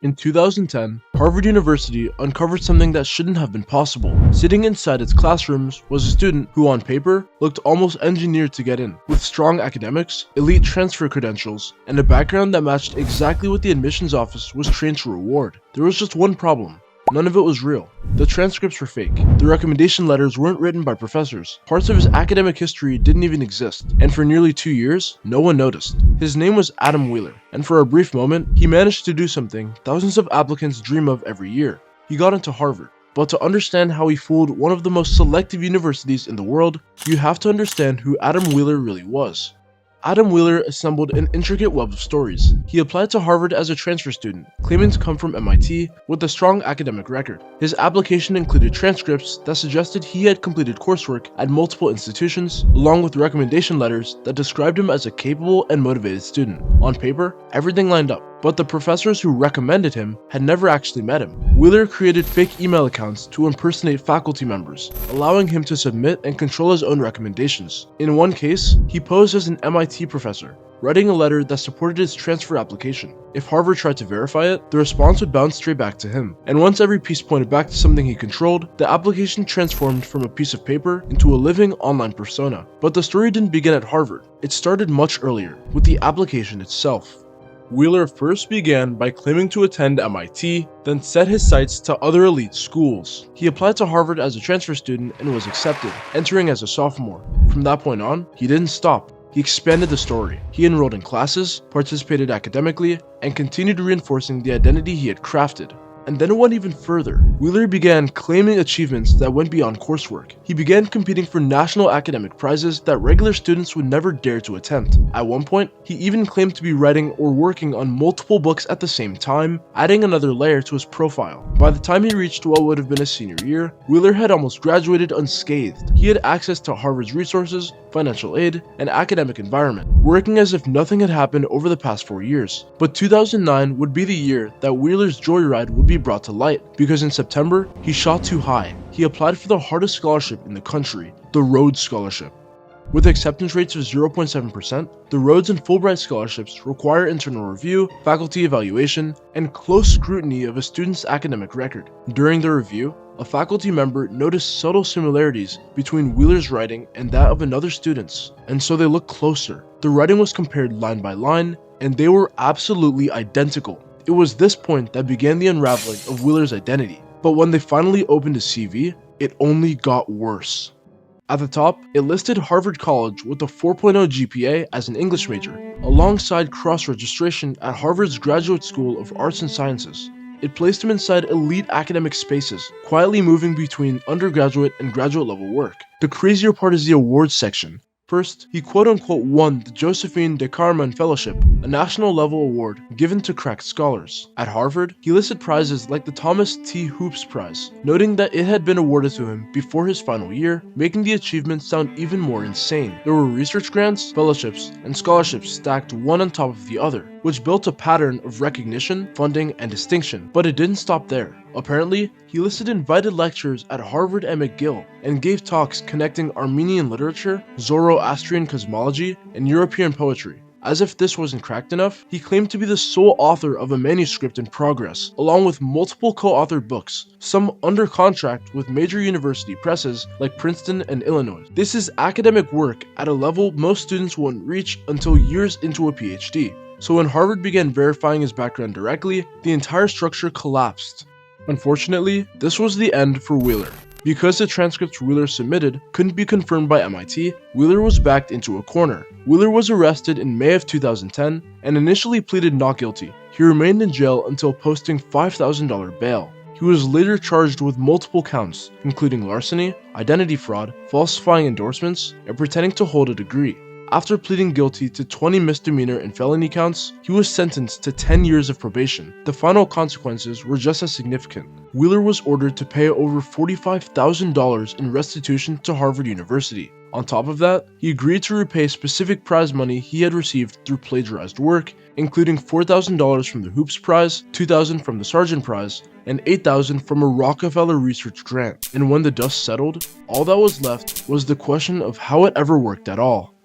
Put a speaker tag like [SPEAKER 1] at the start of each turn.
[SPEAKER 1] In 2010, Harvard University uncovered something that shouldn't have been possible. Sitting inside its classrooms was a student who on paper looked almost engineered to get in, with strong academics, elite transfer credentials, and a background that matched exactly what the admissions office was trained to reward. There was just one problem. None of it was real. The transcripts were fake. The recommendation letters weren't written by professors. Parts of his academic history didn't even exist. And for nearly 2 years, no one noticed. His name was Adam Wheeler, and for a brief moment, he managed to do something thousands of applicants dream of every year. He got into Harvard. But to understand how he fooled one of the most selective universities in the world, you have to understand who Adam Wheeler really was. Adam Wheeler assembled an intricate web of stories. He applied to Harvard as a transfer student, claiming to come from MIT with a strong academic record. His application included transcripts that suggested he had completed coursework at multiple institutions, along with recommendation letters that described him as a capable and motivated student. On paper, everything lined up, but the professors who recommended him had never actually met him. Wheeler created fake email accounts to impersonate faculty members, allowing him to submit and control his own recommendations. In one case, he posed as an MIT professor, writing a letter that supported his transfer application. If Harvard tried to verify it, the response would bounce straight back to him. And once every piece pointed back to something he controlled, the application transformed from a piece of paper into a living online persona. But the story didn't begin at Harvard. It started much earlier, with the application itself. Wheeler first began by claiming to attend MIT, then set his sights to other elite schools. He applied to Harvard as a transfer student and was accepted, entering as a sophomore. From that point on, he didn't stop. He expanded the story. He enrolled in classes, participated academically, and continued reinforcing the identity he had crafted. And then it went even further. Wheeler began claiming achievements that went beyond coursework. He began competing for national academic prizes that regular students would never dare to attempt. At one point, he even claimed to be writing or working on multiple books at the same time, adding another layer to his profile. By the time he reached what would have been his senior year, Wheeler had almost graduated unscathed. He had access to Harvard's resources, financial aid, and academic environment, working as if nothing had happened over the past 4 years. But 2009 would be the year that Wheeler's joyride would be brought to light, because in September, he shot too high. He applied for the hardest scholarship in the country, the Rhodes Scholarship. With acceptance rates of 0.7%, the Rhodes and Fulbright scholarships require internal review, faculty evaluation, and close scrutiny of a student's academic record. During the review, a faculty member noticed subtle similarities between Wheeler's writing and that of another student's, and so they looked closer. The writing was compared line by line, and they were absolutely identical. It was this point that began the unraveling of Wheeler's identity. But when they finally opened his CV, it only got worse. At the top, it listed Harvard College with a 4.0 GPA as an English major, alongside cross-registration at Harvard's Graduate School of Arts and Sciences. It placed him inside elite academic spaces, quietly moving between undergraduate and graduate level work. The crazier part is the awards section. First, he quote-unquote won the Josephine de Carman Fellowship, a national-level award given to cracked scholars. At Harvard, he listed prizes like the Thomas T. Hoops Prize, noting that it had been awarded to him before his final year, making the achievement sound even more insane. There were research grants, fellowships, and scholarships stacked one on top of the other, which built a pattern of recognition, funding, and distinction. But it didn't stop there. Apparently, he listed invited lectures at Harvard and McGill, and gave talks connecting Armenian literature, Zoroastrian cosmology, and European poetry. As if this wasn't cracked enough, he claimed to be the sole author of a manuscript in progress, along with multiple co-authored books, some under contract with major university presses like Princeton and Illinois. This is academic work at a level most students wouldn't reach until years into a PhD. So when Harvard began verifying his background directly, the entire structure collapsed. Unfortunately, this was the end for Wheeler. Because the transcripts Wheeler submitted couldn't be confirmed by MIT, Wheeler was backed into a corner. Wheeler was arrested in May of 2010 and initially pleaded not guilty. He remained in jail until posting $5,000 bail. He was later charged with multiple counts, including larceny, identity fraud, falsifying endorsements, and pretending to hold a degree. After pleading guilty to 20 misdemeanor and felony counts, he was sentenced to 10 years of probation. The final consequences were just as significant. Wheeler was ordered to pay over $45,000 in restitution to Harvard University. On top of that, he agreed to repay specific prize money he had received through plagiarized work, including $4,000 from the Hoops Prize, $2,000 from the Sargent Prize, and $8,000 from a Rockefeller Research grant. And when the dust settled, all that was left was the question of how it ever worked at all.